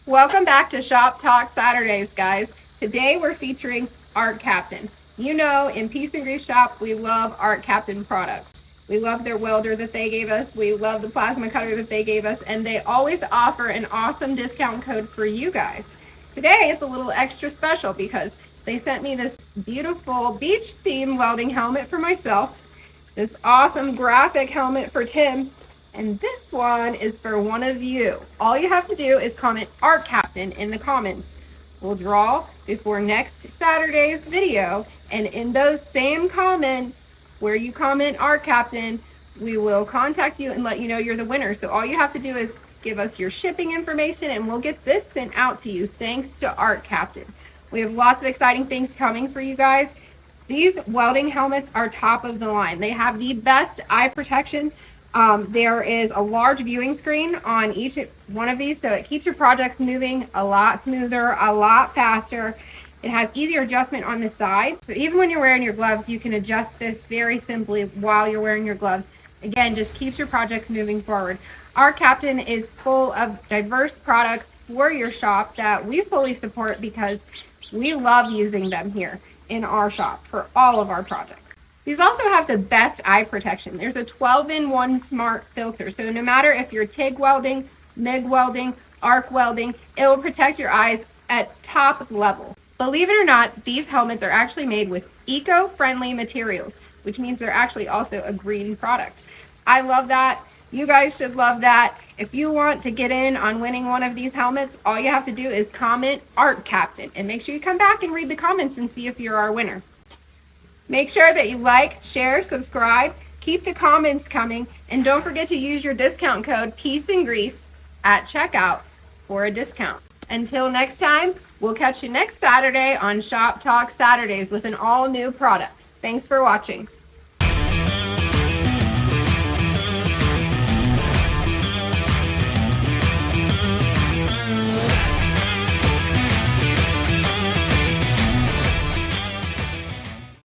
Welcome back to Shop Talk Saturdays, guys. Today we're featuring Arccaptain. You know, in Peace and Grease Shop, we love Arccaptain products. We love their welder that they gave us. We love the plasma cutter that they gave us. And they always offer an awesome discount code for you guys. Today, it's a little extra special because they sent me this beautiful beach theme welding helmet for myself, this awesome graphic helmet for Tim, and this one is for one of you. All you have to do is comment Arccaptain in the comments. We'll draw before next Saturday's video, and in those same comments where you comment Arccaptain, we will contact you and let you know you're the winner. So all you have to do is give us your shipping information and we'll get this sent out to you thanks to Arccaptain. We have lots of exciting things coming for you guys. These welding helmets are top of the line. They have the best eye protection. There is a large viewing screen on each one of these, so it keeps your projects moving a lot smoother, a lot faster. It has easier adjustment on the side. So even when you're wearing your gloves, you can adjust this very simply while you're wearing your gloves. Again, just keeps your projects moving forward. Arccaptain is full of diverse products for your shop that we fully support because we love using them here in our shop for all of our projects. These also have the best eye protection. There's a 12-in-1 smart filter. So no matter if you're TIG welding, MIG welding, arc welding, it will protect your eyes at top level. Believe it or not, these helmets are actually made with eco-friendly materials, which means they're actually also a green product. I love that. You guys should love that. If you want to get in on winning one of these helmets, all you have to do is comment Arccaptain and make sure you come back and read the comments and see if you're our winner. Make sure that you like, share, subscribe, keep the comments coming, and don't forget to use your discount code Peace and Grease at checkout for a discount. Until next time, we'll catch you next Saturday on Shop Talk Saturdays with an all-new product. Thanks for watching.